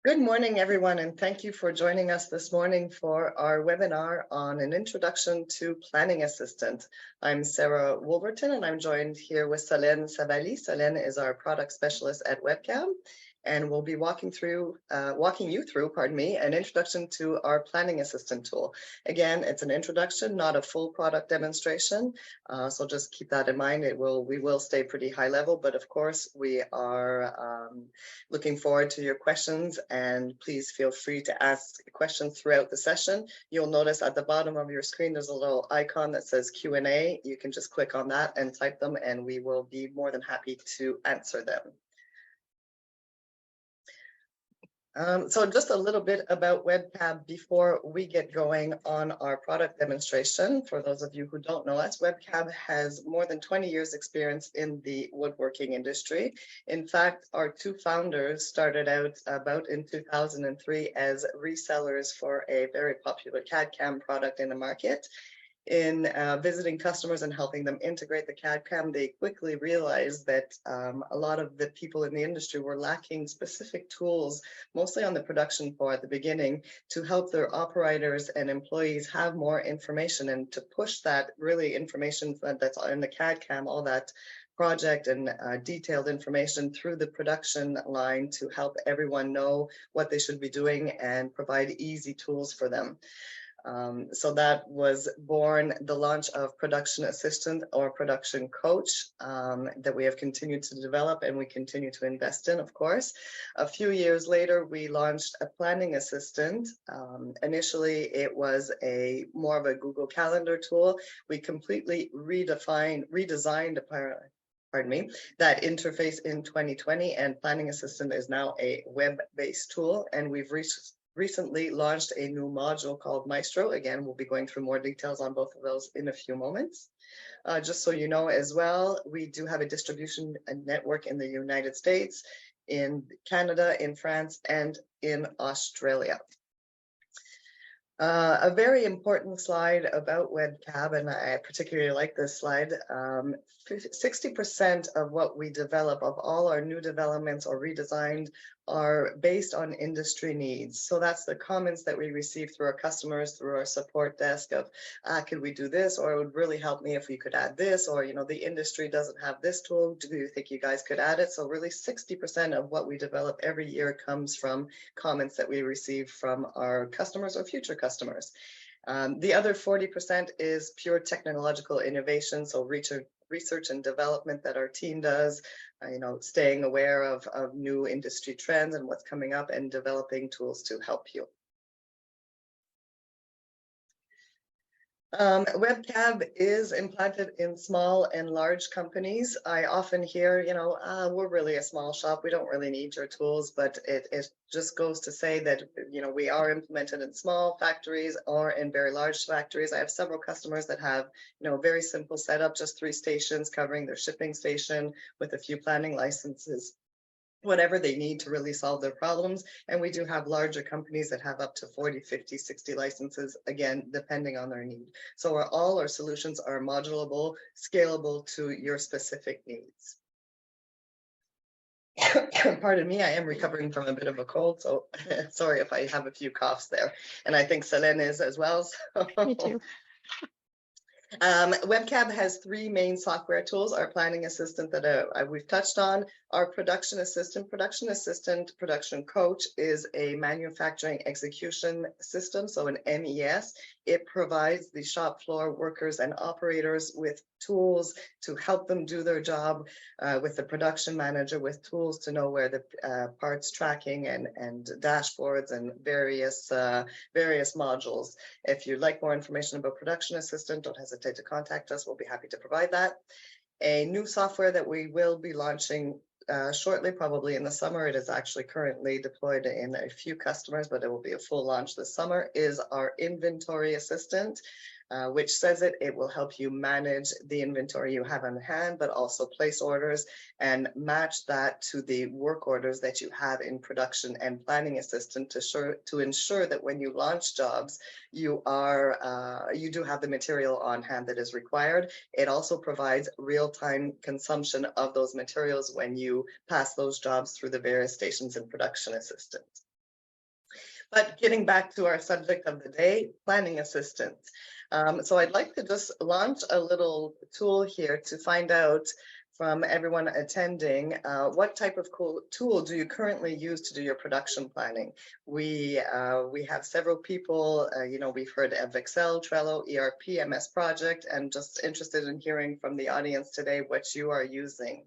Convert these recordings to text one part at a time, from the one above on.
Good morning, everyone, and thank you for joining us this morning for our webinar on an introduction to Planning Assistant. I'm Sarah Wolverton, and I'm joined here with Solène Savali. Solène is our product specialist at Webcam, and we'll be walking you through, an introduction to our Planning Assistant tool. Again, it's an introduction, not a full product demonstration, so just keep that in mind. We will stay pretty high level, but of course we are looking forward to your questions, and please feel free to ask questions throughout the session. You'll notice at the bottom of your screen there's a little icon that says Q&A. You can just click on that and type them, and we will be more than happy to answer them. So just a little bit about Webcam before we get going on our product demonstration. For those of you who don't know us, Webcam has more than 20 years experience in the woodworking industry. In fact, our two founders started out about in 2003 as resellers for a very popular CAD/CAM product in the market. In visiting customers and helping them integrate the CAD/CAM, they quickly realized that a lot of the people in the industry were lacking specific tools, mostly on the production floor at the beginning, to help their operators and employees have more information and to push that really information that's in the CAD/CAM, all that project and detailed information through the production line to help everyone know what they should be doing and provide easy tools for them. So that was born the launch of Production Assistant or Production Coach that we have continued to develop and we continue to invest in, of course. A few years later, we launched a Planning Assistant. Initially, it was more of a Google Calendar tool. We completely redesigned that interface in 2020, and Planning Assistant is now a web-based tool, and we've recently launched a new module called Maestro. Again, we'll be going through more details on both of those in a few moments. Just so you know as well, we do have a distribution network in the United States, in Canada, in France, and in Australia. A very important slide about Webcam, and I particularly like this slide. 60% of what we develop, of all our new developments or redesigned, are based on industry needs. So that's the comments that we receive through our customers, through our support desk of, could we do this? Or it would really help me if we could add this, or, you know, the industry doesn't have this tool. Do you think you guys could add it? So really 60% of what we develop every year comes from comments that we receive from our customers or future customers. The other 40% is pure technological innovation, so research and development that our team does, staying aware of new industry trends and what's coming up and developing tools to help you. Webcam is implanted in small and large companies. I often hear, we're really a small shop. We don't really need your tools, but it just goes to say that, we are implemented in small factories or in very large factories. I have several customers that have, very simple setup, just 3 stations covering their shipping station with a few planning licenses, whatever they need to really solve their problems. And we do have larger companies that have up to 40, 50, 60 licenses, again, depending on their need. So all our solutions are modulable, scalable to your specific needs. Pardon me, I am recovering from a bit of a cold, so sorry if I have a few coughs there. And I think Solène is as well. So. Me too. Webcam has 3 main software tools. Our Planning Assistant that we've touched on, our Production Assistant. Production Coach is a manufacturing execution system, so an MES. It provides the shop floor workers and operators with tools to help them do their job, with the production manager with tools to know where the parts tracking and dashboards and various modules. If you'd like more information about Production Assistant, don't hesitate to contact us. We'll be happy to provide that. A new software that we will be launching shortly, probably in the summer. It is actually currently deployed in a few customers, but it will be a full launch this summer, is our inventory assistant, which says it will help you manage the inventory you have on hand, but also place orders and match that to the work orders that you have in production, and planning assistant to ensure that when you launch jobs, you do have the material on hand that is required. It also provides real-time consumption of those materials when you pass those jobs through the various stations in production assistant. But getting back to our subject of the day, planning assistance. So I'd like to just launch a little tool here to find out from everyone attending, what type of tool do you currently use to do your production planning? We have several people, we've heard of Excel, Trello, ERP, MS Project, and just interested in hearing from the audience today what you are using.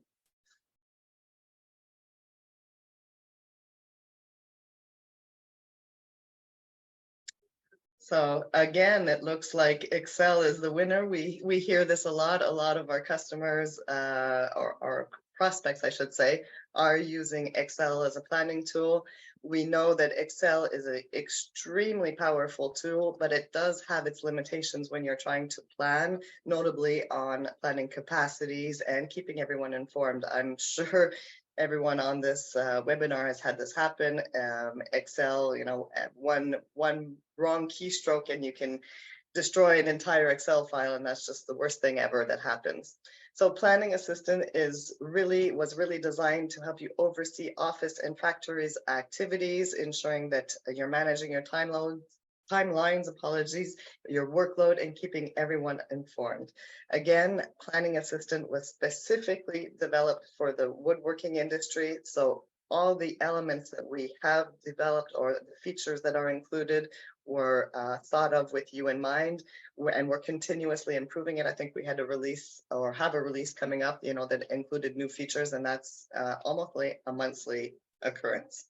So again, it looks like Excel is the winner. We hear this a lot. A lot of our customers or prospects, I should say, are using Excel as a planning tool. We know that Excel is an extremely powerful tool, but it does have its limitations when you're trying to plan, notably on planning capacities and keeping everyone informed. I'm sure everyone on this webinar has had this happen. Excel, one wrong keystroke and you can destroy an entire Excel file, and that's just the worst thing ever that happens. So Planning Assistant was really designed to help you oversee office and factories activities, ensuring that you're managing your timelines, your workload, and keeping everyone informed. Again, Planning Assistant was specifically developed for the woodworking industry. So all the elements that we have developed, or the features that are included, were thought of with you in mind, and we're continuously improving it. I think we had a release, or have a release coming up, that included new features, and that's almost like a monthly occurrence.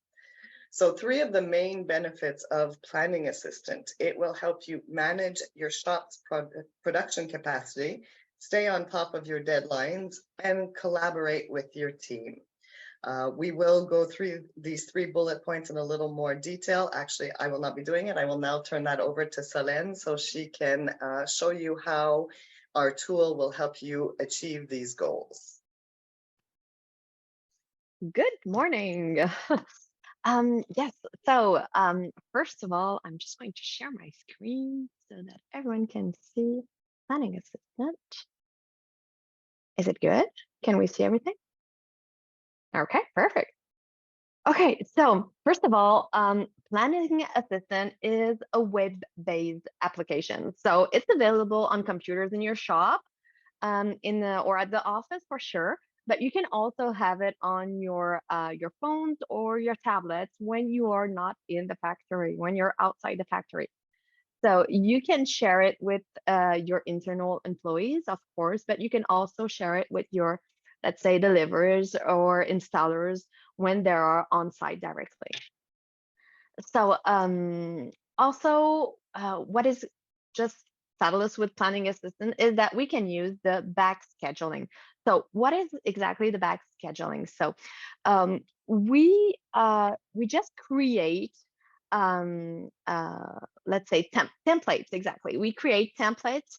So 3 of the main benefits of Planning Assistant: it will help you manage your shop's production capacity, stay on top of your deadlines, and collaborate with your team. We will go through these 3 bullet points in a little more detail. Actually, I will not be doing it. I will now turn that over to Solène so she can show you how our tool will help you achieve these goals. Good morning. Yes, so first of all, I'm just going to share my screen so that everyone can see Planning Assistant. Is it good? Can we see everything? Okay, perfect. Okay, so first of all, Planning Assistant is a web-based application. So it's available on computers in your shop, or at the office for sure. But you can also have it on your phones or your tablets when you are not in the factory, when you're outside the factory. So you can share it with your internal employees, of course, but you can also share it with your, let's say, deliverers or installers when they are on site directly. So also, what is just fabulous with Planning Assistant is that we can use the back scheduling. So what is exactly the back scheduling? So we just create let's say templates. Exactly, we create templates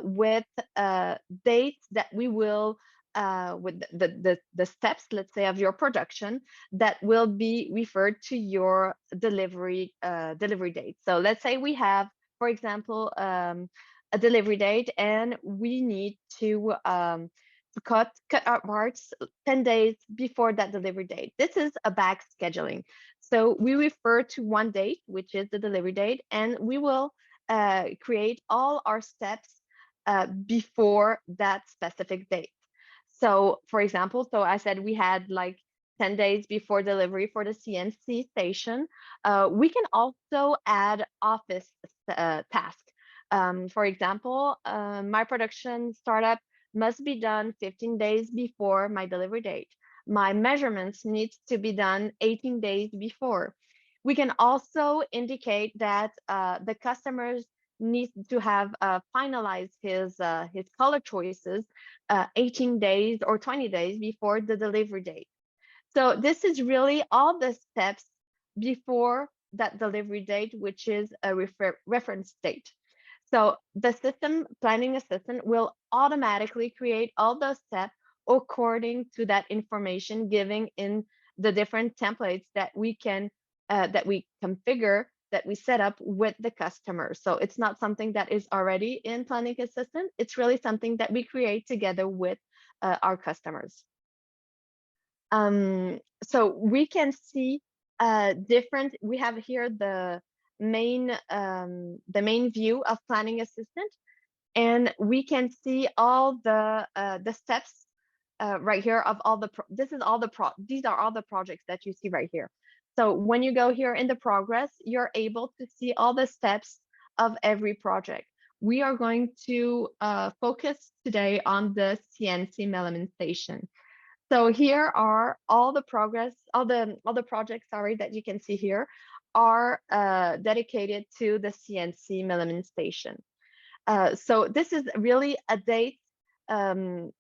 with dates that we will with the steps, let's say, of your production that will be referred to your delivery date. So let's say we have, for example, a delivery date, and we need to cut our parts 10 days before that delivery date. This is a back scheduling. So we refer to one date, which is the delivery date, and we will create all our steps before that specific date. So for example, so I said we had like 10 days before delivery for the CNC station. We can also add office tasks. For example, my production startup must be done 15 days before my delivery date. My measurements need to be done 18 days before. We can also indicate that the customers needs to have finalized his color choices 18 days or 20 days before the delivery date. So this is really all the steps before that delivery date, which is a reference date. So the system planning assistant will automatically create all those steps according to that information giving in the different templates that we configure, that we set up with the customer. So it's not something that is already in planning assistant. It's really something that we create together with our customers. So we can see we have here the main view of planning assistant, and we can see all the steps right here of all these are all the projects that you see right here. So when you go here in the progress, you're able to see all the steps of every project. We are going to focus today on the CNC melamine station. So here are all the projects, sorry, that you can see here are dedicated to the CNC melamine station. So this is really a date, let's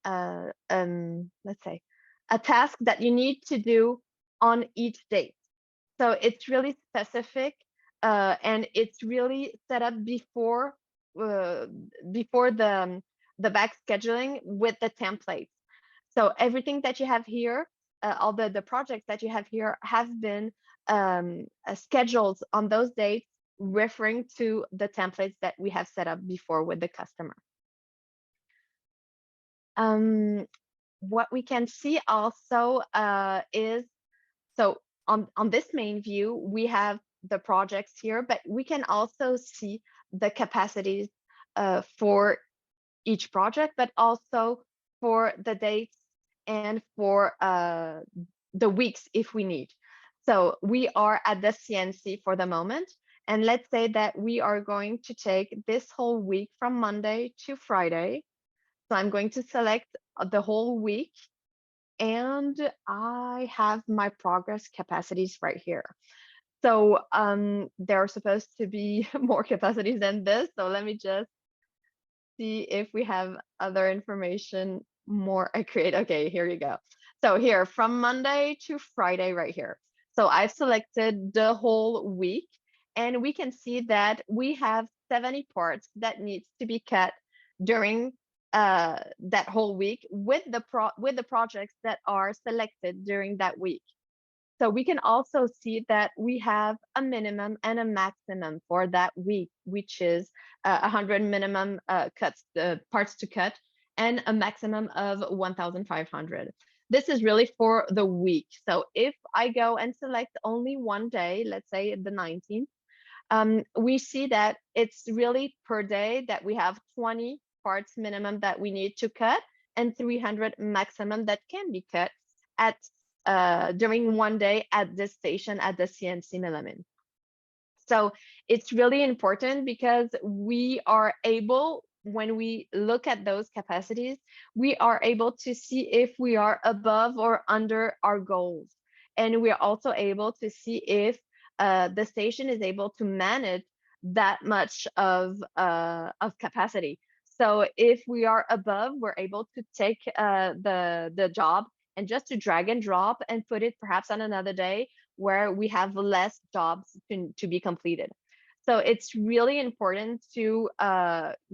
say, a task that you need to do on each date. So it's really specific, and it's really set up before the back scheduling with the templates. So everything that you have here, all the projects that you have here have been scheduled on those dates, referring to the templates that we have set up before with the customer. What we can see also is, so on this main view, we have the projects here, but we can also see the capacities for each project, but also for the dates and for the weeks if we need. So we are at the CNC for the moment. And let's say that we are going to take this whole week from Monday to Friday. So I'm going to select the whole week, and I have my progress capacities right here. So there are supposed to be more capacities than this. So let me just see if we have other information more accurate. Okay, here you go. So here from Monday to Friday right here. So I've selected the whole week, and we can see that we have 70 parts that needs to be cut during that whole week with the projects that are selected during that week. So we can also see that we have a minimum and a maximum for that week, which is 100 minimum parts to cut and a maximum of 1,500. This is really for the week. So if I go and select only one day, let's say the 19th, we see that it's really per day that we have 20 parts minimum that we need to cut and 300 maximum that can be cut at during one day at this station at the CNC melamine. So it's really important because we are able, when we look at those capacities, we are able to see if we are above or under our goals. And we are also able to see if the station is able to manage that much of capacity. So if we are above, we're able to take the job and just to drag and drop and put it perhaps on another day where we have less jobs to be completed. So it's really important to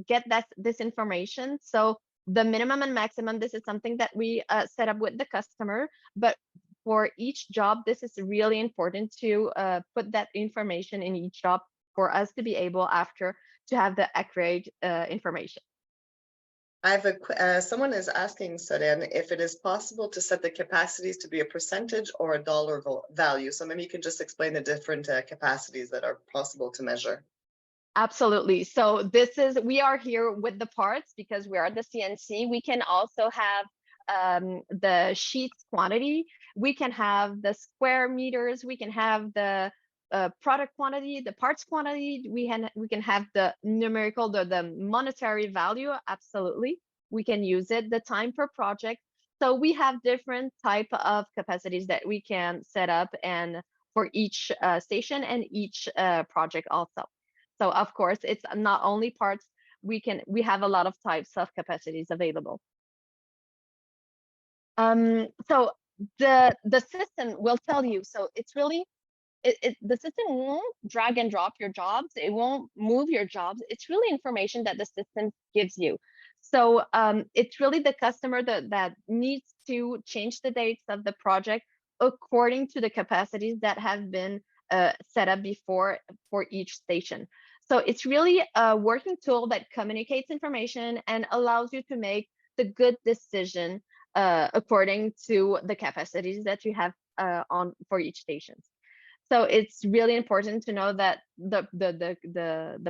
get this information. So the minimum and maximum, this is something that we set up with the customer, but for each job, this is really important to put that information in each job for us to be able after to have the accurate information. I have someone is asking, Soden, if it is possible to set the capacities to be a percentage or a dollar value. So maybe you can just explain the different capacities that are possible to measure. Absolutely. So we are here with the parts because we are the CNC. We can also have the sheets quantity. We can have the square meters. We can have the product quantity, the parts quantity. We can have the numerical, the monetary value. Absolutely, we can use it. The time per project. So we have different type of capacities that we can set up, and for each station and each project also. So of course, it's not only parts. We have a lot of types of capacities available. So the system will tell you. So it's really the system won't drag and drop your jobs. It won't move your jobs. It's really information that the system gives you. So it's really the customer that needs to change the dates of the project according to the capacities that have been set up before for each station. So it's really a working tool that communicates information and allows you to make the good decision according to the capacities that you have on for each station. So it's really important to know that the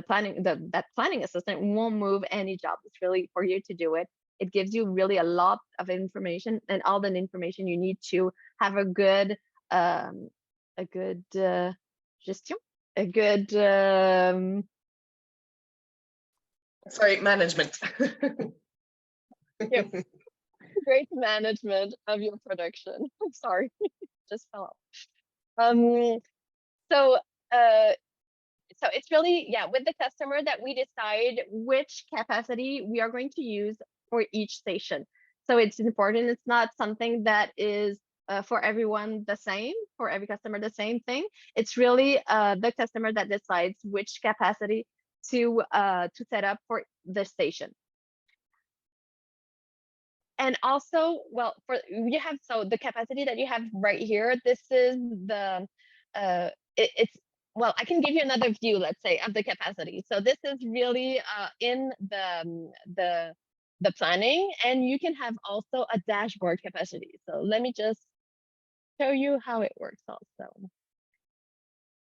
planning that planning assistant won't move any job. It's really for you to do it. It gives you really a lot of information and all the information you need to have um, a good gestion, a good Sorry, management. yeah, great management of your production. I'm sorry, just fell off. So so it's really, yeah, with the customer that we decide which capacity we are going to use for each station. So it's important. It's not something that is for everyone the same, for every customer the same thing. It's really the customer that decides which capacity to set up for the station. And also, well, for you have, so the capacity that you have right here, this is the it's, well, I can give you another view, let's say, of the capacity. So this is really in the planning, and you can have also a dashboard capacity. So let me just show you how it works also.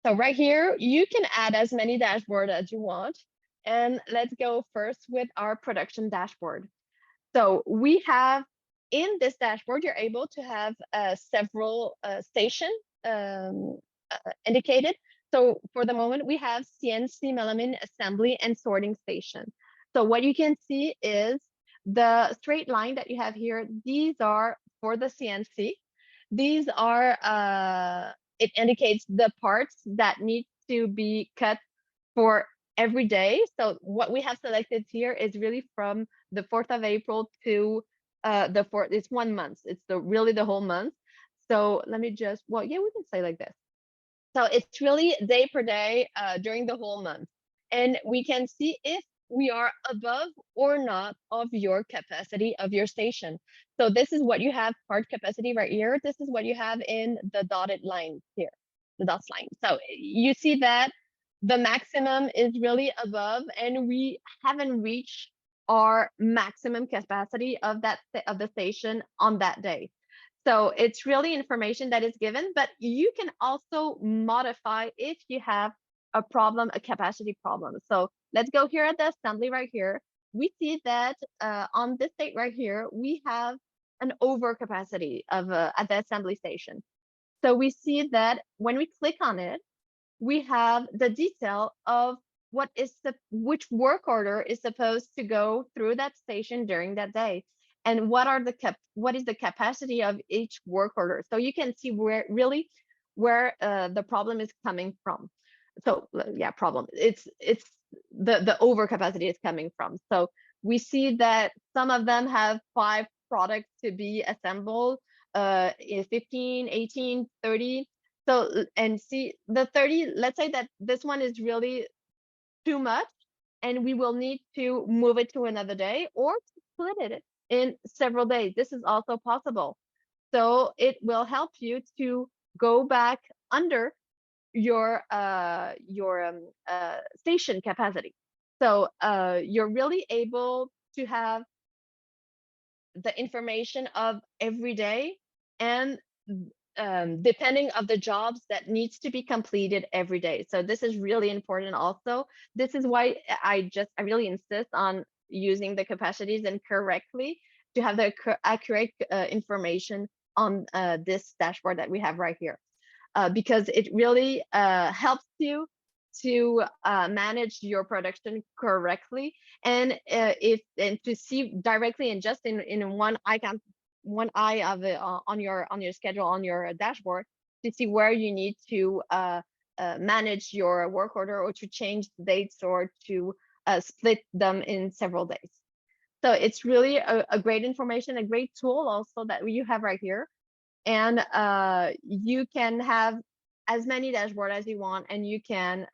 So right here, you can add as many dashboard as you want. And let's go first with our production dashboard. So we have in this dashboard, you're able to have several stations indicated. So for the moment, we have CNC melamine assembly and sorting station. So what you can see is the straight line that you have here. These are for the CNC. These are, it indicates the parts that need to be cut for every day. So what we have selected here is really from the 4th of April to the 4th. It's 1 month. It's really the whole month. So let me just, well, yeah, we can say like this. So it's really day per day during the whole month. And we can see if we are above or not of your capacity of your station. So this is what you have part capacity right here. This is what you have in the dotted line here, the dots line. So you see that the maximum is really above, and we haven't reached our maximum capacity of the station on that day. So it's really information that is given, but you can also modify if you have a problem, a capacity problem. So let's go here at the assembly right here. We see that on this date right here, we have an overcapacity of at the assembly station. So we see that when we click on it, we have the detail of which work order is supposed to go through that station during that day, and what is the capacity of each work order. So you can see where the problem is coming from. So yeah, problem. It's the overcapacity is coming from. So we see that some of them have 5 products to be assembled, in 15, 18, 30. So, and see the 30, let's say that this one is really too much and we will need to move it to another day or to split it in several days. This is also possible. So it will help you to go back under your station capacity. So you're really able to have the information of every day, and depending of the jobs that needs to be completed every day. So this is really important also. This is why I really insist on using the capacities and correctly to have the accurate information on this dashboard that we have right here, because it really helps you to manage your production correctly, and to see directly and just in one eye of it on your schedule on your dashboard, to see where you need to manage your work order, or to change the dates, or to split them in several days. So it's really a great information, a great tool also that you have right here. and you can have as many dashboard as you want, and you can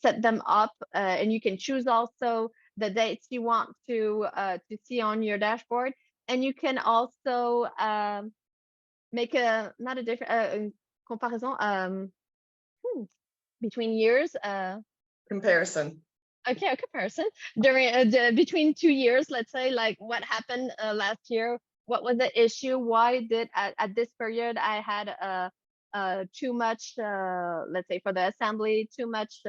set them up, and you can choose also the dates you want to see on your dashboard, and you can also make a not a different comparaison between years. Comparison. Okay, a comparison during between 2 years, let's say, like what happened last year, what was the issue, why did at this period I had too much, let's say for the assembly, too much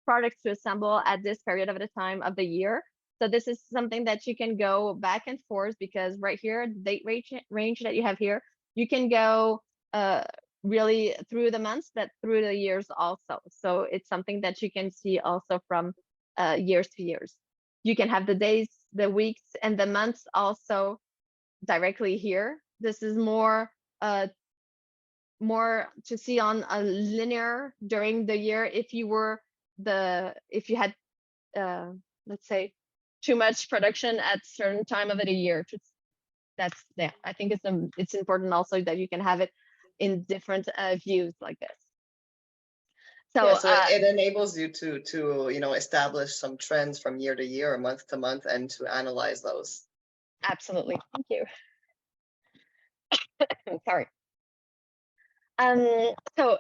products to assemble at this period of the time of the year. So this is something that you can go back and forth, because right here, the date range that you have here, you can go uh, really through the months, but through the years also. So it's something that you can see also from years to years. You can have the days, the weeks, and the months also directly here. This is more to see on a linear during the year. If you had let's say too much production at certain time of the year. That's yeah. I think it's important also that you can have it in different views like this. So Yeah, so it enables you to establish some trends from year to year or month to month and to analyze those. absolutely, thank you. Sorry. So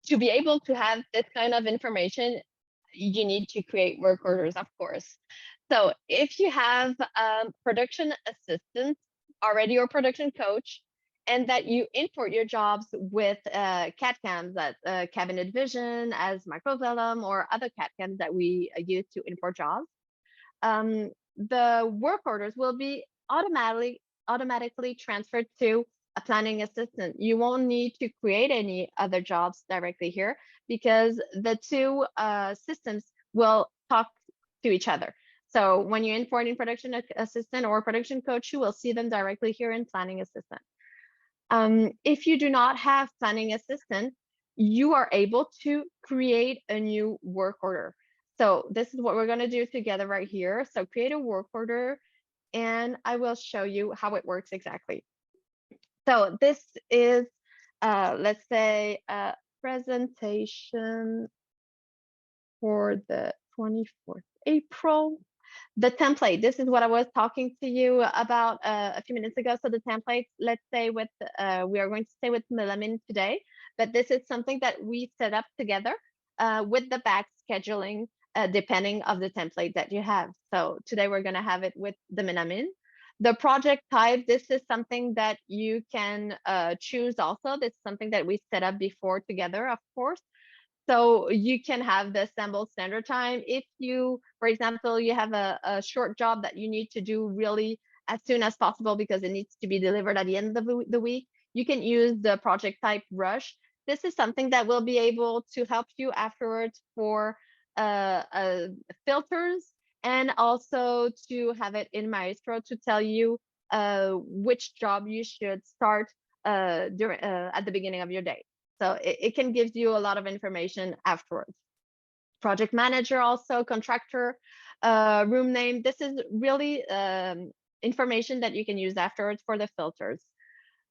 to be able to have this kind of information, you need to create work orders, of course. So if you have production assistant already or production coach, and that you import your jobs with CAD CAMs, that Cabinet Vision as Microvellum or other CAD CAMs that we use to import jobs, the work orders will be automatically transferred to a planning assistant. You won't need to create any other jobs directly here, because the two systems will talk to each other. So when you import in production assistant or production coach, you will see them directly here in planning assistant. If you do not have planning assistant, you are able to create a new work order. So this is what we're going to do together right here. So create a work order, and I will show you how it works exactly. So this is, let's say, a presentation for the 24th April. The template, this is what I was talking to you about a few minutes ago. So the template, let's say we are going to stay with Melamin today, but this is something that we set up together with the back scheduling, depending of the template that you have. So today we're going to have it with the Melamin. The project type, this is something that you can choose also. This is something that we set up before together, of course. So you can have the assembled standard time. If you, for example, you have a short job that you need to do really as soon as possible because it needs to be delivered at the end of the week, you can use the project type rush. This is something that will be able to help you afterwards for filters, and also to have it in Maestro to tell you which job you should start at the beginning of your day. So it can give you a lot of information afterwards. Project manager also, contractor, room name. This is really information that you can use afterwards for the filters.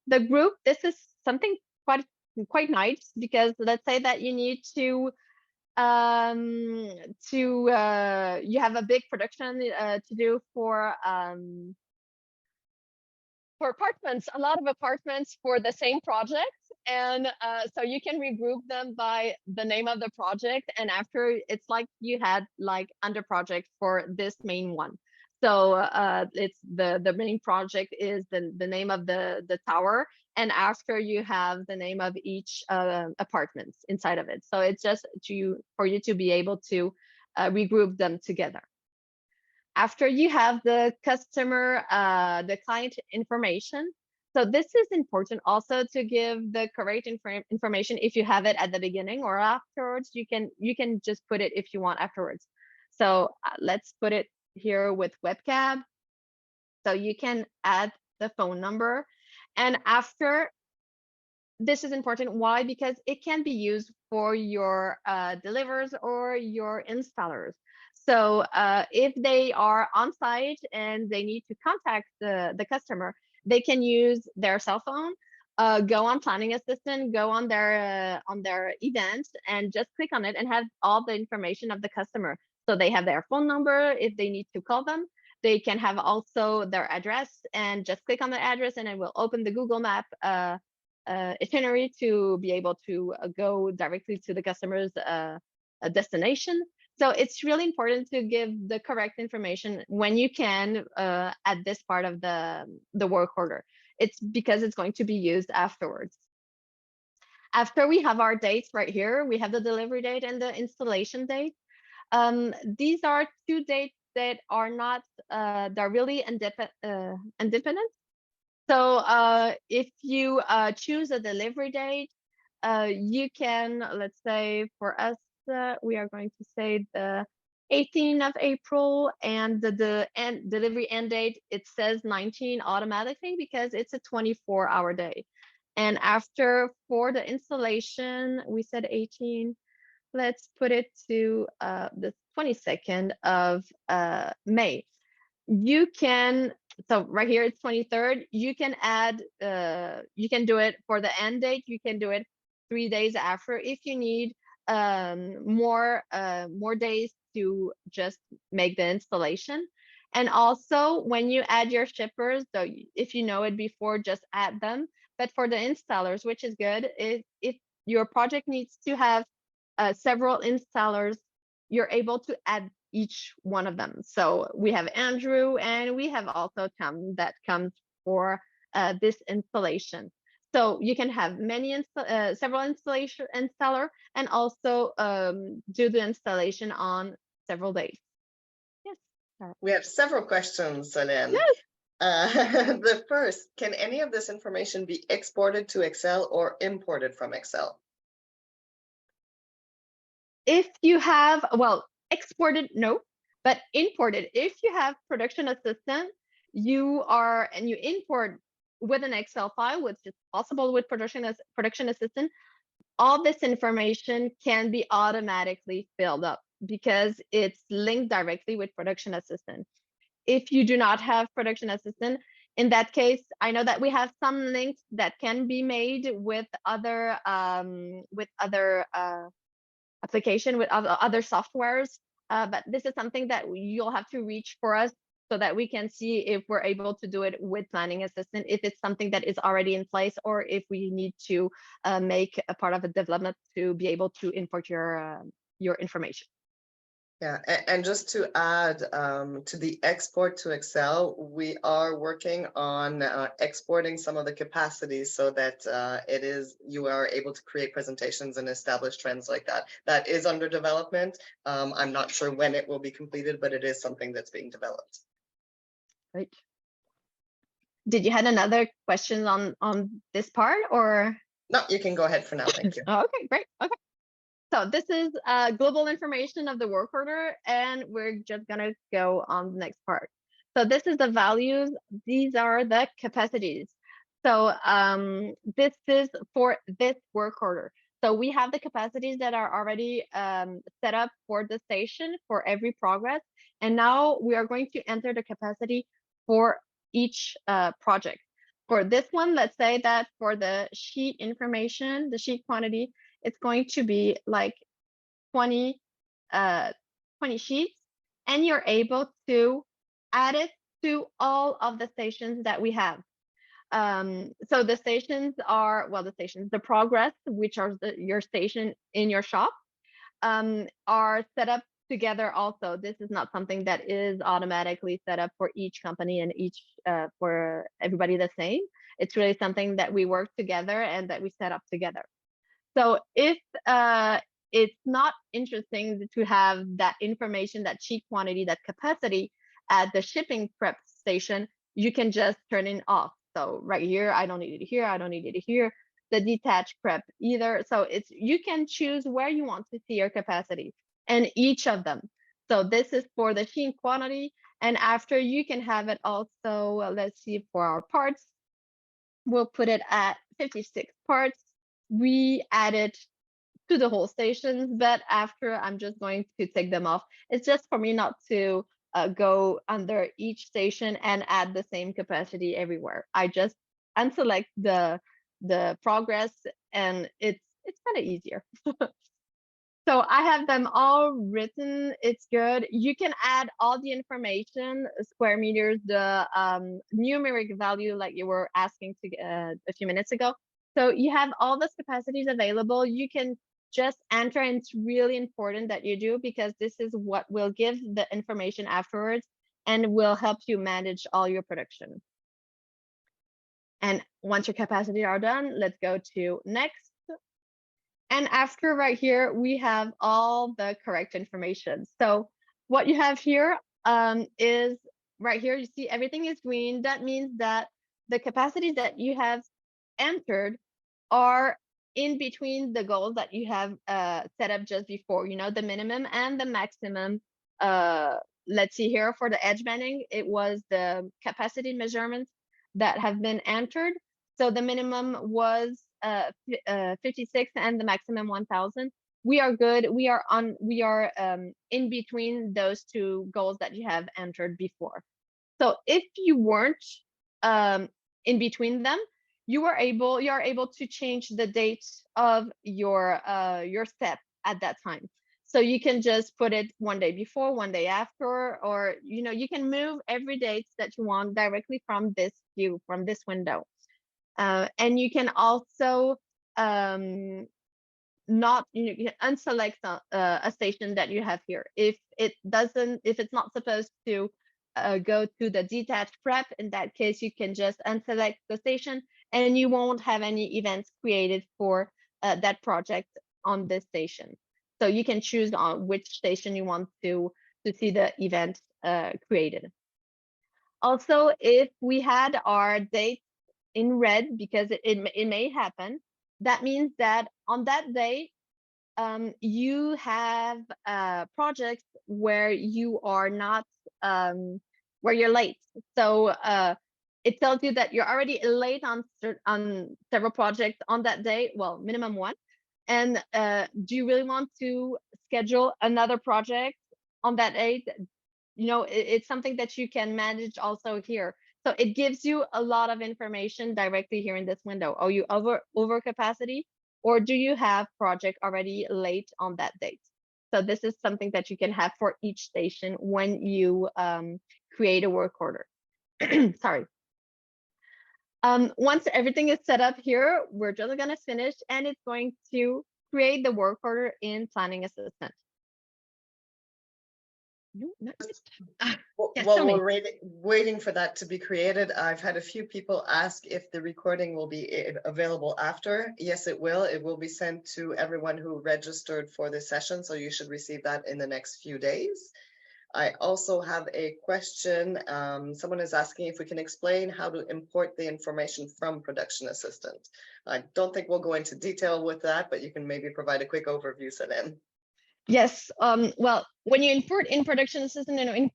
The group, this is something quite nice, because let's say that you need to you have a big production to do for apartments, a lot of apartments for the same project. And so you can regroup them by the name of the project. And after, it's like you had like under project for this main one. So it's the main project is the name of the tower. And after, you have the name of each apartments inside of it. So it's just for you to be able to regroup them together. After, you have the customer, the client information. So this is important also to give the correct information. If you have it at the beginning or afterwards, you can just put it if you want afterwards. So let's put it here with webcam. So you can add the phone number, and after, this is important. Why? Because it can be used for your delivers or your installers. So if they are on site and they need to contact the customer, they can use their cell phone, go on Planning Assistant, go on their event, and just click on it and have all the information of the customer. So they have their phone number if they need to call them. They can have also their address, and just click on the address, and it will open the Google Map itinerary to be able to go directly to the customer's destination. So it's really important to give the correct information when you can at this part of the work order. It's because it's going to be used afterwards. After we have our dates right here, we have the delivery date and the installation date. These are two dates that are not, they're really independent. So if you choose a delivery date, you can, let's say for us, we are going to say the 18th of April, and the delivery end date, it says 19 automatically because it's a 24-hour day. And after, for the installation, we said 18. Let's put it to the 22nd of May. You can, so right here it's 23rd. You can add, you can do it for the end date. You can do it 3 days after if you need more days to just make the installation. And also when you add your shippers, so if you know it before, just add them. But for the installers, which is good, if your project needs to have several installers, you're able to add each one of them. So we have Andrew, and we have also Tom that comes for this installation. So you can have several installer, and also do the installation on several days. Yes. We have several questions, Solène. Yes. The first, can any of this information be exported to Excel or imported from Excel? If you have, well, exported, no, but imported. If you have production assistant, you import with an Excel file, which is possible with production assistant, all this information can be automatically filled up because it's linked directly with production assistant. If you do not have production assistant, in that case, I know that we have some links that can be made with other application, with other softwares, but this is something that you'll have to reach for us so that we can see if we're able to do it with Planning Assistant, if it's something that is already in place, or if we need to make a part of a development to be able to import your information. Yeah, and just to add to the export to Excel, we are working on exporting some of the capacities so that you are able to create presentations and establish trends like that. That is under development. I'm not sure when it will be completed, but it is something that's being developed. Right. Did you had another question on this part, or? No, you can go ahead for now. Thank you. Oh, okay, great. Okay. So this is global information of the work order, and we're just gonna go on the next part. So this is the values. These are the capacities. So this is for this work order. So we have the capacities that are already set up for the station for every progress. And now we are going to enter the capacity for each project. For this one, let's say that for the sheet information, the sheet quantity, it's going to be like 20 sheets, and you're able to add it to all of the stations that we have. So the stations are, well, the progress, which are your station in your shop, are set up together also. This is not something that is automatically set up for each company and each for everybody the same. It's really something that we work together and that we set up together. So if it's not interesting to have that information, that sheet quantity, that capacity at the shipping prep station, you can just turn it off. So right here, I don't need it here, I don't need it here. The detached prep either. So you can choose where you want to see your capacity and each of them. So this is for the sheet quantity. And after, you can have it also, let's see, for our parts, we'll put it at 56 parts. We added to the whole stations, but after, I'm just going to take them off. It's just for me not to go under each station and add the same capacity everywhere. I just unselect the the progress, and it's kind of easier. So I have them all written. It's good. You can add all the information, square meters, the numeric value like you were asking to a few minutes ago. So you have all those capacities available. You can just enter, and it's really important that you do, because this is what will give the information afterwards and will help you manage all your production. And once your capacities are done, let's go to next. And after right here, we have all the correct information. So what you have here is right here, you see everything is green. That means that the capacities that you have entered are in between the goals that you have set up just before, the minimum and the maximum. Let's see here for the edge banding, it was the capacity measurements that have been entered. So the minimum was 56 and the maximum 1000. We are good. We are in between those two goals that you have entered before. So if you weren't in between them, you are able to change the date of your step at that time. So you can just put it one day before, one day after, or you can move every date that you want directly from this view, from this window. And you can also not you can unselect a station that you have here if it's not supposed to go to the detached prep. In that case, you can just unselect the station, and you won't have any events created for that project on this station. So you can choose on which station you want to see the event created. Also, if we had our date in red, because it may happen, that means that on that day you have projects where you are not where you're late. So it tells you that you're already late on several projects on that day, well, minimum one. And do you really want to schedule another project on that day? It's something that you can manage also here. So it gives you a lot of information directly here in this window. Are you over capacity, or do you have project already late on that date? So this is something that you can have for each station when you create a work order. Sorry. Once everything is set up here, we're just gonna finish, and it's going to create the work order in Planning Assistant. No, not yet. Yes, While tell me. we're waiting for that to be created, I've had a few people ask if the recording will be available after. Yes, it will. It will be sent to everyone who registered for this session, so you should receive that in the next few days. I also have a question. Someone is asking if we can explain how to import the information from Production Assistant. I don't think we'll go into detail with that, but you can maybe provide a quick overview, Céline. Yes. Well, when you import in Production Assistant and in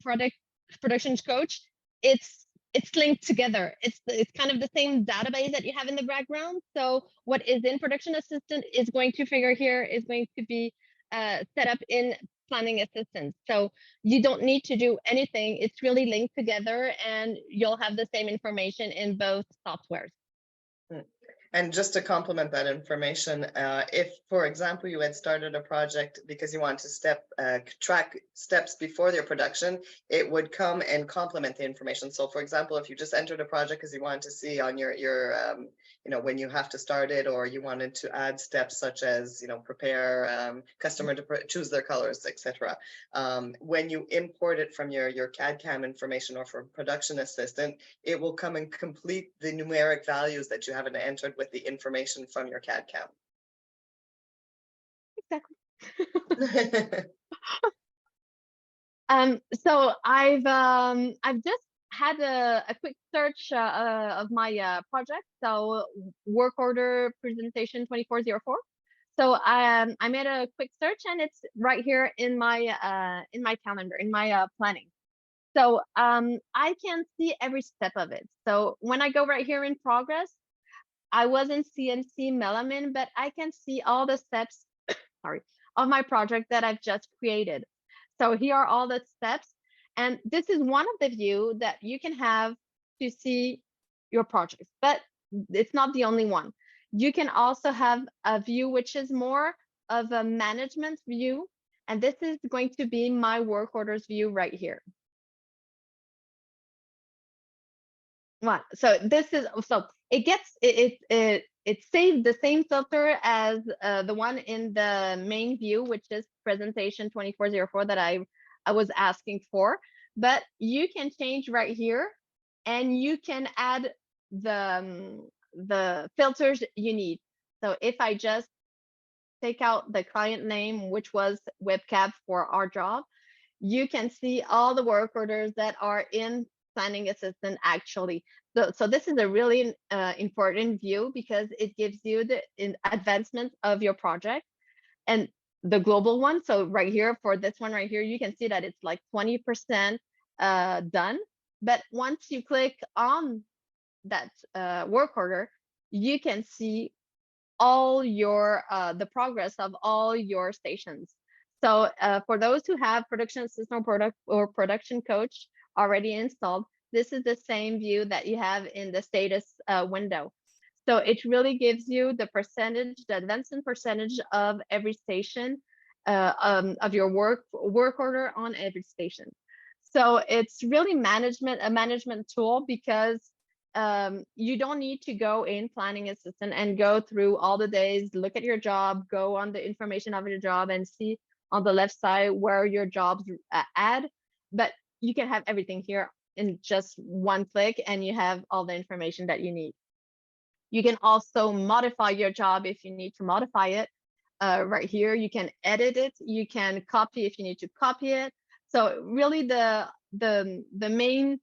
Production Coach, it's linked together. It's kind of the same database that you have in the background. So what is in Production Assistant is going to figure here is going to be set up in Planning Assistant. So you don't need to do anything. It's really linked together, and you'll have the same information in both softwares. And just to complement that information, if, for example, you had started a project because you want to track steps before your production, it would come and complement the information. So, for example, if you just entered a project because you wanted to see on your when you have to start it, or you wanted to add steps such as prepare customer to choose their colors, etc. When you import it from your CAD/CAM information or from Production Assistant, it will come and complete the numeric values that you haven't entered with the information from your CAD/CAM. Exactly. So I've just had a quick search of my project. So work order presentation 2404. So I made a quick search, and it's right here in my calendar, in my planning. So I can see every step of it. So when I go right here in progress, I was in CNC Melamin, but I can see all the steps, sorry, of my project that I've just created. So here are all the steps. And this is one of the view that you can have to see your projects, but it's not the only one. You can also have a view which is more of a management view. And this is going to be my work orders view right here. Well, so this is, so it gets, it saves the same filter as the one in the main view, which is presentation 2404 that I was asking for. But you can change right here, and you can add the filters you need. So if I just take out the client name, which was webcam for our job, you can see all the work orders that are in Planning Assistant actually. So this is a really important view because it gives you the advancement of your project and the global one. So right here for this one right here, you can see that it's like 20% done. But once you click on that work order, you can see all your the progress of all your stations. So for those who have production assistant product or production coach already installed, this is the same view that you have in the status window. So it really gives you the percentage, the advancement percentage of every station of your work order on every station. So it's really a management tool because you don't need to go in Planning Assistant and go through all the days, look at your job, go on the information of your job and see on the left side where your jobs add. But you can have everything here in just one click and you have all the information that you need. You can also modify your job if you need to modify it. Right here, you can edit it. You can copy if you need to copy it. So really the main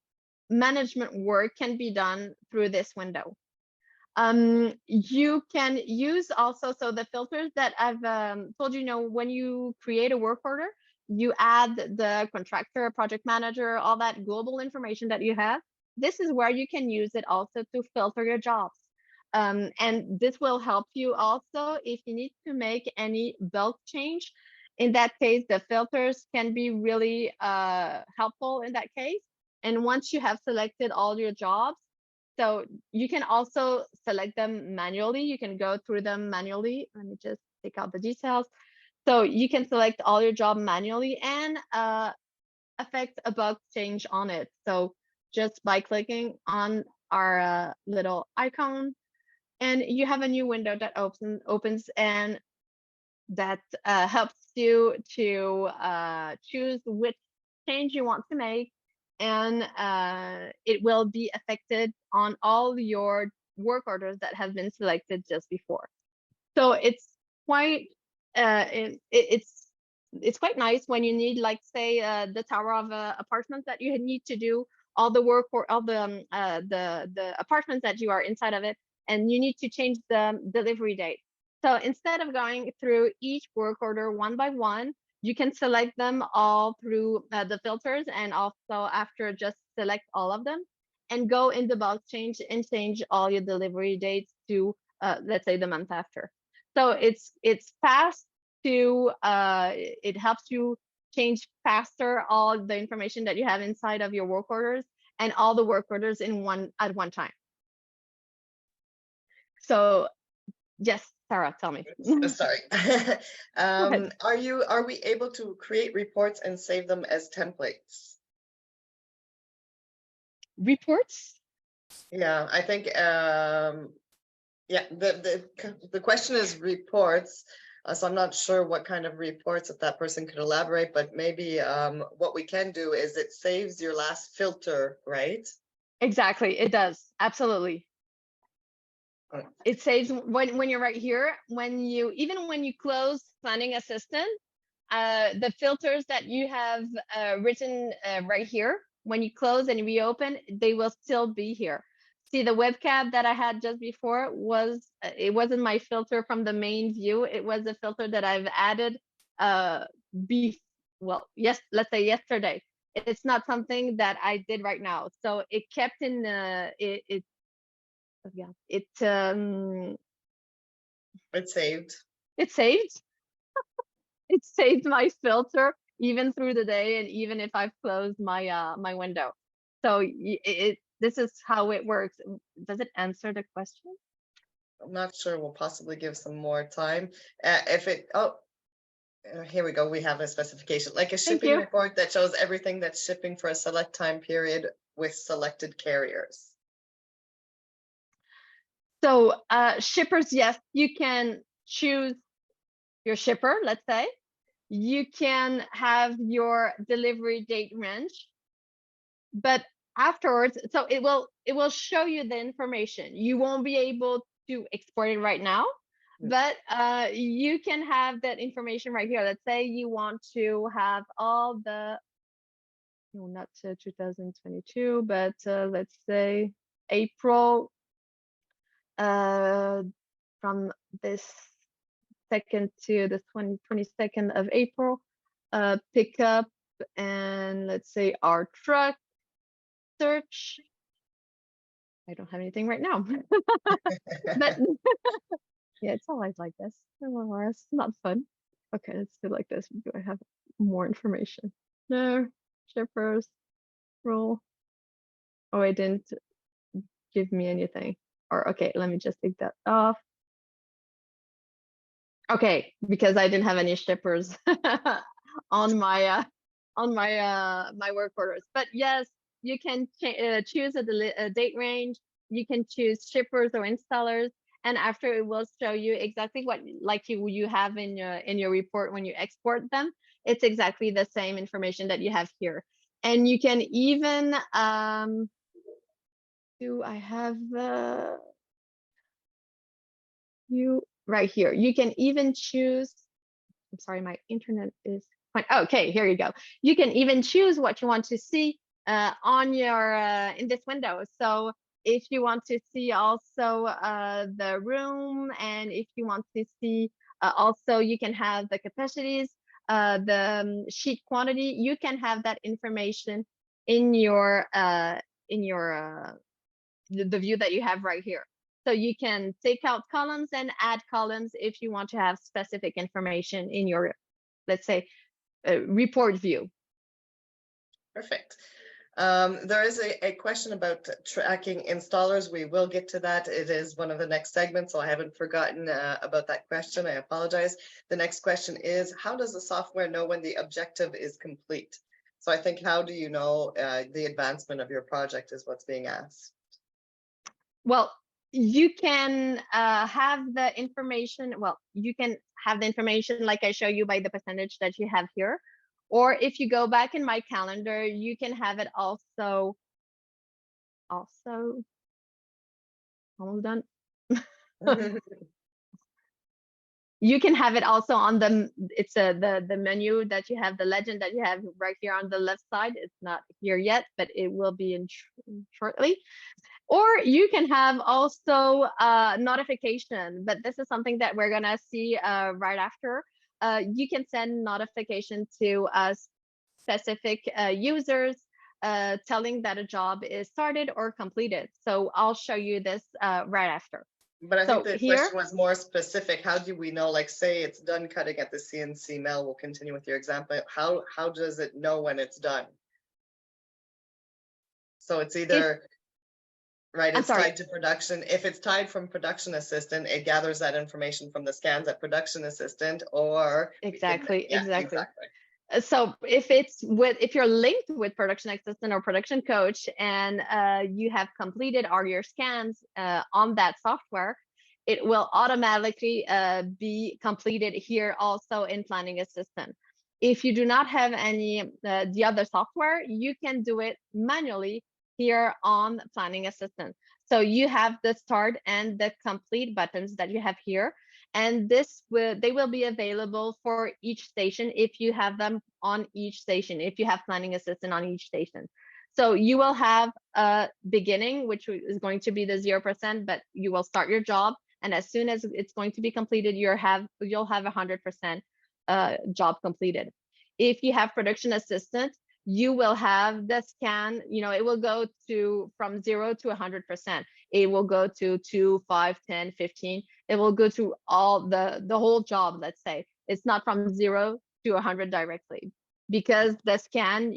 management work can be done through this window. You can use also, so the filters that I've told you, when you create a work order, you add the contractor, project manager, all that global information that you have. This is where you can use it also to filter your jobs. And this will help you also if you need to make any bulk change. In that case, the filters can be really helpful in that case. And once you have selected all your jobs, so you can also select them manually. You can go through them manually. Let me just take out the details. So you can select all your job manually and affect a bulk change on it. So just by clicking on our little icon, and you have a new window that opens and that helps you to choose which change you want to make, and it will be affected on all your work orders that have been selected just before. So it's quite it's quite nice when you need, like, say, the tower of apartments that you need to do all the work for all the apartments that you are inside of it, and you need to change the delivery date. So instead of going through each work order one by one, you can select them all through the filters, and also after just select all of them and go in the bulk change and change all your delivery dates to let's say the month after. So it's fast to it helps you change faster all the information that you have inside of your work orders and all the work orders in one time. So yes, Sarah, tell me. Sorry. Are we able to create reports and save them as templates? Reports? Yeah, I think yeah, the question is reports. So I'm not sure what kind of reports, if that person could elaborate, but maybe what we can do is it saves your last filter, right? Exactly, it does. Absolutely. Oh. It saves when you're right here, even when you close Planning Assistant, the filters that you have written right here, when you close and reopen, they will still be here. See, the webcam that I had just before it wasn't my filter from the main view. It was a filter that I've added yes, let's say yesterday. It's not something that I did right now. So it kept in yeah, it saved. it saved. It saved my filter even through the day and even if I've closed my window. So this is how it works. Does it answer the question? I'm not sure, we'll possibly give some more time. If it, here we go, we have a specification, like a Thank shipping you. report that shows everything that's shipping for a select time period with selected carriers. So shippers, yes, you can choose your shipper, let's say. You can have your delivery date range, but afterwards, so it will show you the information. You won't be able to export it right now, but you can have that information right here. Let's say you want to have all the, no, not 2022, but let's say April, from this 2nd to the 22nd of April, pick up, and let's say our truck search. I don't have anything right now, but yeah, it's always like this. It's not fun. Okay, let's do like this. Do I have more information? No, shippers, rule. Oh, it didn't give me anything. Or okay, let me just take that off. Okay, because I didn't have any shippers on my my work orders. But yes, you can choose a date range. You can choose shippers or installers, and after it will show you exactly what like you have in your report when you export them. It's exactly the same information that you have here, and you can even do I have you right here? You can even choose. I'm sorry, my internet is fine. Okay, here you go. You can even choose what you want to see on your in this window. So if you want to see also the room, and if you want to see also, you can have the capacities, the sheet quantity. You can have that information in your the view that you have right here. So you can take out columns and add columns if you want to have specific information in your, let's say, report view. Perfect. There is a question about tracking installers. We will get to that. It is one of the next segments, so I haven't forgotten about that question. I apologize. The next question is, how does the software know when the objective is complete? So I think, how do you know the advancement of your project is what's being asked. Well, you can have the information. Well, you can have the information like I show you by the percentage that you have here. Or if you go back in my calendar, you can have it also almost done. You can have it also on it's the menu that you have, the legend that you have right here on the left side. It's not here yet, but it will be in shortly. Or you can have also notification, but this is something that we're gonna see right after. You can send notification to specific users telling that a job is started or completed. So I'll show you this right after. But I think So the here, question was more specific. How do we know, like, say it's done cutting at the CNC mill, we'll continue with your example. How does it know when it's done? So it's either, right, I'm it's sorry. tied to production. If it's tied from production assistant, it gathers that information from the scans at production assistant, or Exactly, yeah, exactly. exactly. So if you're linked with production assistant or production coach, and you have completed all your scans on that software, it will automatically be completed here also in planning assistant. If you do not have any the other software, you can do it manually here on planning assistant. So you have the start and the complete buttons that you have here, and they will be available for each station if you have them on each station, if you have planning assistant on each station. So you will have a beginning, which is going to be the 0%, but you will start your job, and as soon as it's going to be completed, you'll have 100% job completed. If you have production assistant, you will have the scan, it will go to from 0 to 100%. It will go to 2, 5, 10, 15. It will go to all the whole job. Let's say it's not from 0 to 100 directly, because the scan,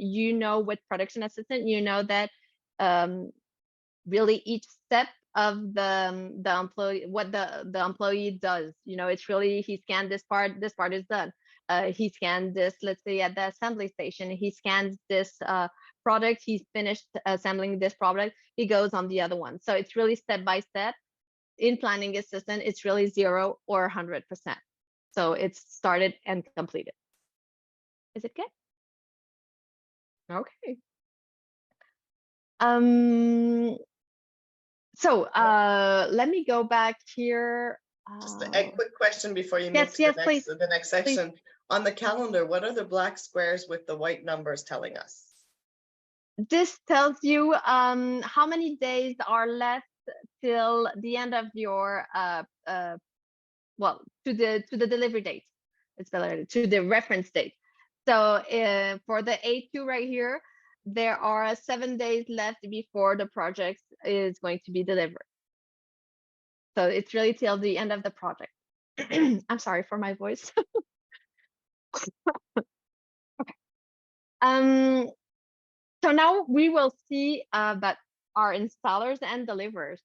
with production assistant, that really each step of the employee, what the employee does. It's really, he scanned this part is done. He scanned this, let's say at the assembly station, he scans this product, he's finished assembling this product, he goes on the other one. So it's really step by step. In Planning Assistant, it's really 0 or 100%. So it's started and completed. Is it good? Okay. So let me go back here. Just a quick question before you move Yes, to yes, the please. next section. On the calendar, what are the black squares with the white numbers telling us? This tells you how many days are left till the end of your well, to the delivery date. It's better to the reference date. So for the A2 right here, there are 7 days left before the project is going to be delivered. So it's really till the end of the project. I'm sorry for my voice. Okay. So now we will see about our installers and deliverers.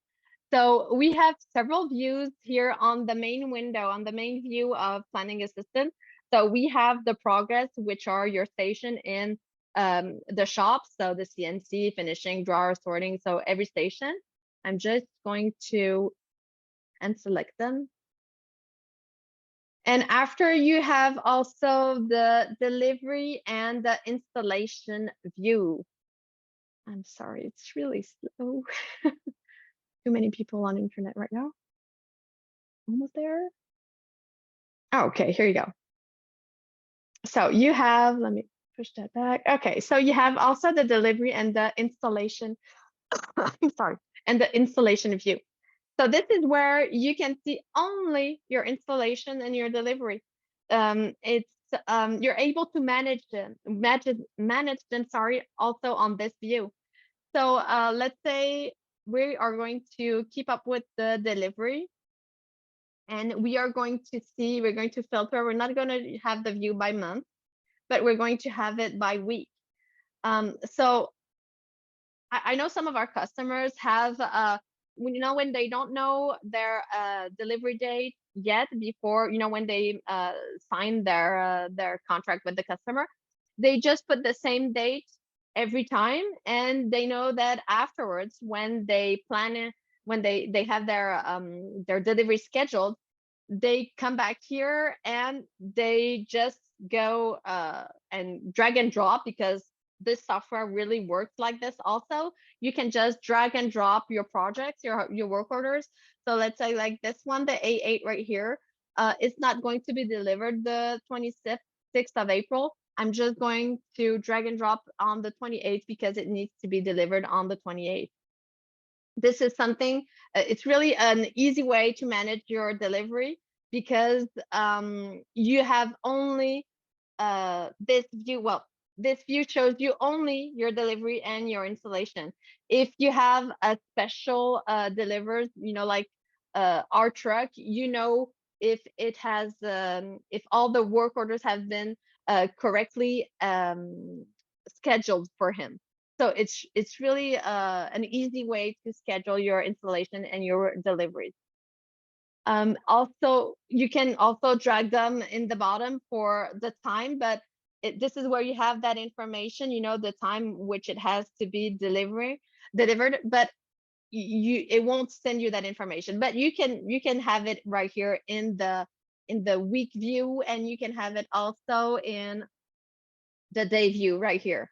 So we have several views here on the main window, on the main view of Planning Assistant. So we have the progress, which are your station in the shop. So the CNC, finishing, drawer, sorting. So every station. I'm just going to select them. And after, you have also the delivery and the installation view. I'm sorry, it's really slow. Too many people on internet right now. Almost there. Oh, okay, here you go. So you have, let me push that back. Okay, so you have also the delivery and the installation. I'm sorry, and the installation view. So this is where you can see only your installation and your delivery. You're able to manage them, sorry, also on this view. So let's say we are going to keep up with the delivery, and we're going to filter. We're not going to have the view by month, but we're going to have it by week. So I know some of our customers have, when they don't know their delivery date yet, before, when they sign their contract with the customer, they just put the same date every time, and they know that afterwards, when they plan it, when they have their delivery scheduled, they come back here and they just go and drag and drop, because this software really works like this. Also, you can just drag and drop your projects, your work orders. So let's say like this one, the A8 right here, it's not going to be delivered the 26th of April. I'm just going to drag and drop on the 28th because it needs to be delivered on the 28th. This is something, it's really an easy way to manage your delivery, because you have only this view. Well, this view shows you only your delivery and your installation. If you have a special delivers, like our truck, if it has, if all the work orders have been correctly scheduled for him. So it's really an easy way to schedule your installation and your deliveries. Also, you can also drag them in the bottom for the time, but this is where you have that information, the time which it has to be delivered, but it won't send you that information. But you can have it right here in the week view, and you can have it also in the day view right here.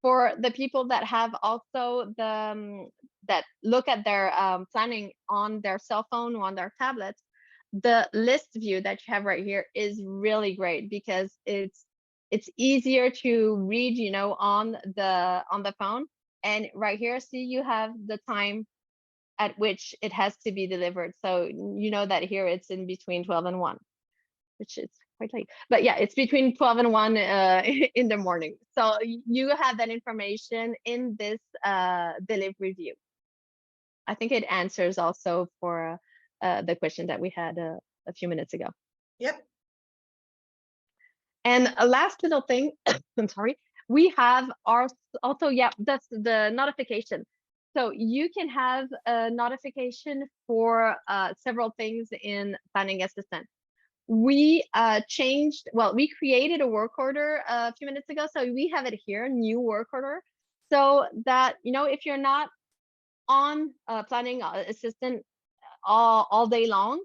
For the people that have also that look at their planning on their cell phone or on their tablets, the list view that you have right here is really great, because it's easier to read, on the phone. And right here, see, you have the time at which it has to be delivered. So you know that here it's in between 12 and 1, which is quite late. But yeah, it's between 12 and 1 in the morning. So you have that information in this delivery view. I think it answers also for the question that we had a few minutes ago. Yep. And a last little thing, I'm sorry, we have our also, yeah, that's the notification. So you can have a notification for several things in Planning Assistant. We we created a work order a few minutes ago. So we have it here, new work order. So that, if you're not on Planning Assistant all day long,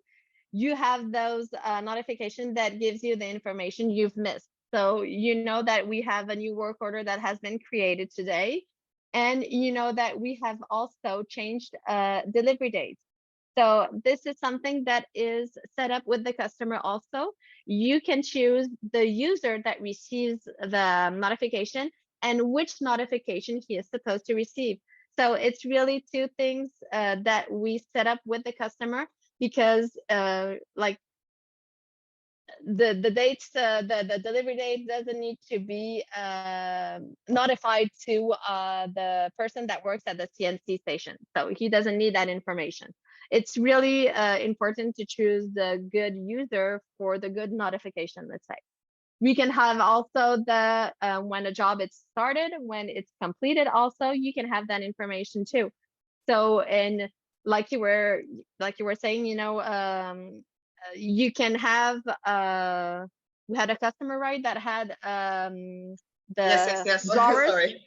you have those notification that gives you the information you've missed. So you know that we have a new work order that has been created today, and you know that we have also changed delivery dates. So this is something that is set up with the customer also. You can choose the user that receives the notification and which notification he is supposed to receive. So it's really two things that we set up with the customer, because like the dates, the delivery date doesn't need to be notified to the person that works at the CNC station. So he doesn't need that information. It's really important to choose the good user for the good notification, let's say. We can have also the when a job is started, when it's completed, also you can have that information too. So, and like you were saying, you can have we had a customer, right, that had Yes, yes, the yes. drawers. Sorry.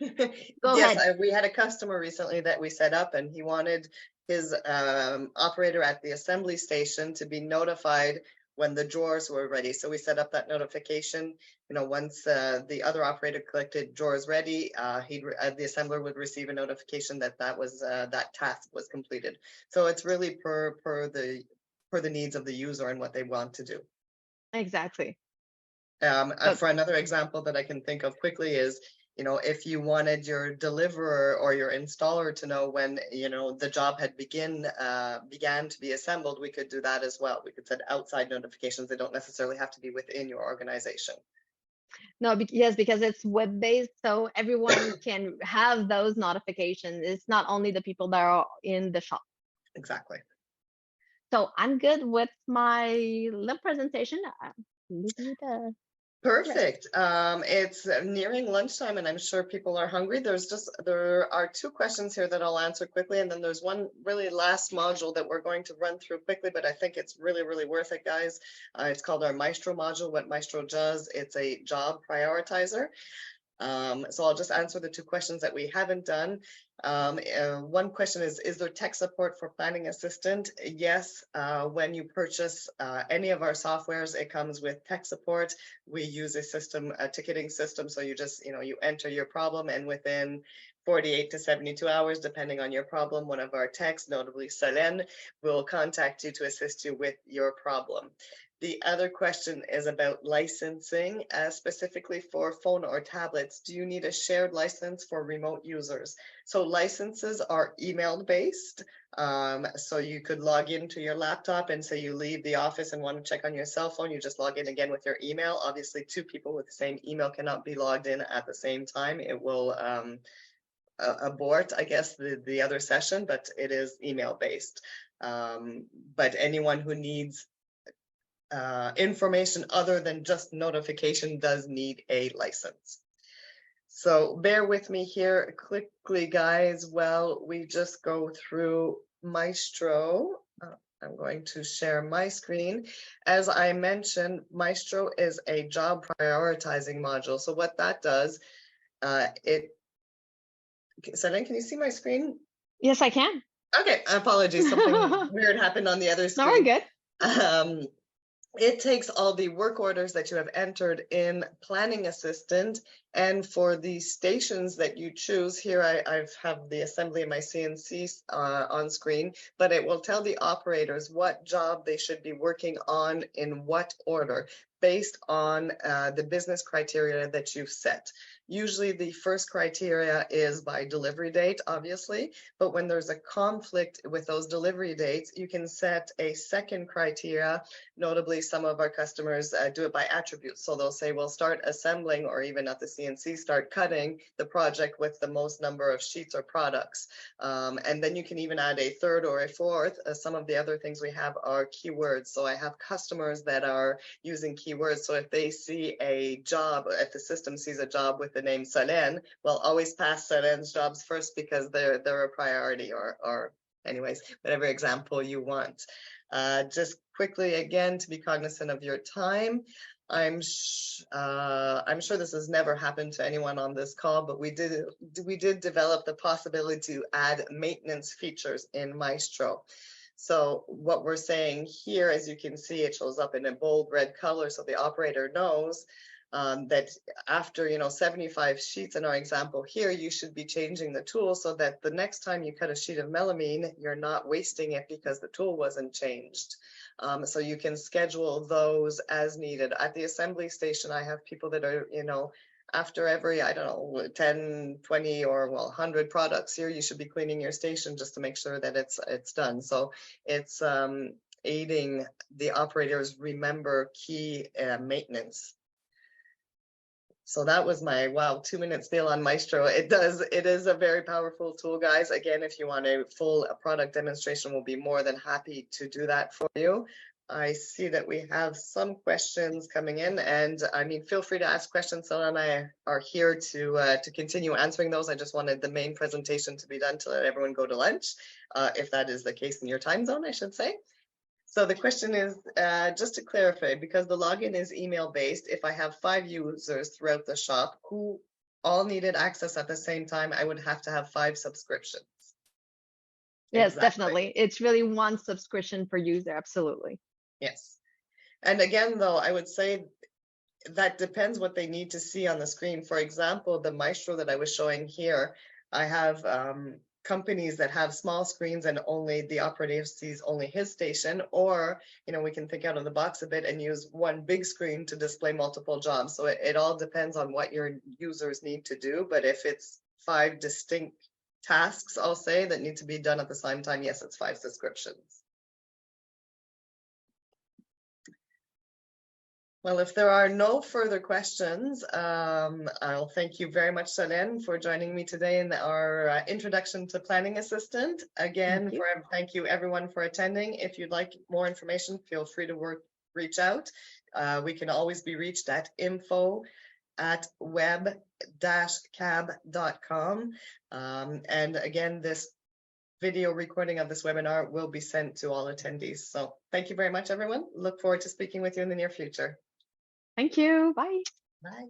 Go Yes, ahead. we had a customer recently that we set up, and he wanted his operator at the assembly station to be notified when the drawers were ready. So we set up that notification. Once the other operator collected drawers ready, the assembler would receive a notification that that task was completed. So it's really per the needs of the user and what they want to do. Exactly. So For another example that I can think of quickly is, if you wanted your deliverer or your installer to know when, the job had began to be assembled, we could do that as well. We could set outside notifications. They don't necessarily have to be within your organization. no, yes, because it's web based, so everyone can have those notifications. It's not only the people that are in the shop. Exactly. So I'm good with my little presentation. Leave you the rest. Perfect. It's nearing lunchtime and I'm sure people are hungry. There are two questions here that I'll answer quickly. And then there's one really last module that we're going to run through quickly, but I think it's really, really worth it, guys. It's called our Maestro module. What Maestro does, it's a job prioritizer. So I'll just answer the two questions that we haven't done. One question is there tech support for Planning Assistant? Yes, when you purchase any of our softwares, it comes with tech support. We use a ticketing system. So you just, you enter your problem, and within 48 to 72 hours, depending on your problem, one of our techs, notably Solène, will contact you to assist you with your problem. The other question is about licensing, specifically for phone or tablets. Do you need a shared license for remote users? So licenses are email based. So you could log into your laptop, and say you leave the office and want to check on your cell phone, you just log in again with your email. Obviously, two people with the same email cannot be logged in at the same time. It will abort, I guess, the other session, but it is email based. But anyone who needs information other than just notification does need a license. So bear with me here quickly, guys, while we just go through Maestro. I'm going to share my screen. As I mentioned, Maestro is a job prioritizing module. So what that does, Selene, can you see my screen? Yes, I can. Okay, apologies, something weird happened on the other No, we're screen. good. It takes all the work orders that you have entered in Planning Assistant, and for the stations that you choose, here I have the assembly of my CNC on screen, but it will tell the operators what job they should be working on in what order, based on the business criteria that you've set. Usually the first criteria is by delivery date, obviously, but when there's a conflict with those delivery dates, you can set a second criteria. Notably, some of our customers do it by attributes. So they'll say, we'll start assembling, or even at the CNC, start cutting the project with the most number of sheets or products. And then you can even add a third or a fourth. Some of the other things we have are keywords. So I have customers that are using keywords. So if they see a job, if the system sees a job with the name Solène, we'll always pass Solène's jobs first because they're a priority, or anyways, whatever example you want. Just quickly again, to be cognizant of your time, I'm sure this has never happened to anyone on this call, but we did develop the possibility to add maintenance features in Maestro. So what we're saying here, as you can see, it shows up in a bold red color, so the operator knows that after 75 sheets in our example here, you should be changing the tool so that the next time you cut a sheet of melamine, you're not wasting it because the tool wasn't changed. So you can schedule those as needed. At the assembly station, I have people that are, after every, I don't know, 10, 20, or 100 products here, you should be cleaning your station just to make sure that it's done. So it's aiding the operators remember key maintenance. So that was my 2-minute spiel on Maestro. It is a very powerful tool, guys. Again, if you want a full product demonstration, we'll be more than happy to do that for you. I see that we have some questions coming in, and I mean, feel free to ask questions. Sona and I are here to continue answering those. I just wanted the main presentation to be done to let everyone go to lunch, if that is the case in your time zone, I should say. So the question is, just to clarify, because the login is email based, if I have 5 users throughout the shop who all needed access at the same time, I would have to have 5 subscriptions. Yes, Exactly. definitely. It's really one subscription per user. Absolutely. Yes. And again, though, I would say that depends what they need to see on the screen. For example, the Maestro that I was showing here, I have companies that have small screens and only the operator sees only his station, or we can think out of the box a bit and use one big screen to display multiple jobs. So it all depends on what your users need to do. But if it's 5 distinct tasks, I'll say, that need to be done at the same time, yes, it's 5 subscriptions. Well, if there are no further questions, I'll thank you very much, Solène, for joining me today in our introduction to Planning Assistant. Again, thank you everyone for attending. If you'd like more information, feel free to reach out. We can always be reached at info@web-cab.com. And again, this video recording of this webinar will be sent to all attendees. So thank you very much, everyone. Look forward to speaking with you in the near future. Thank you. Bye. Bye.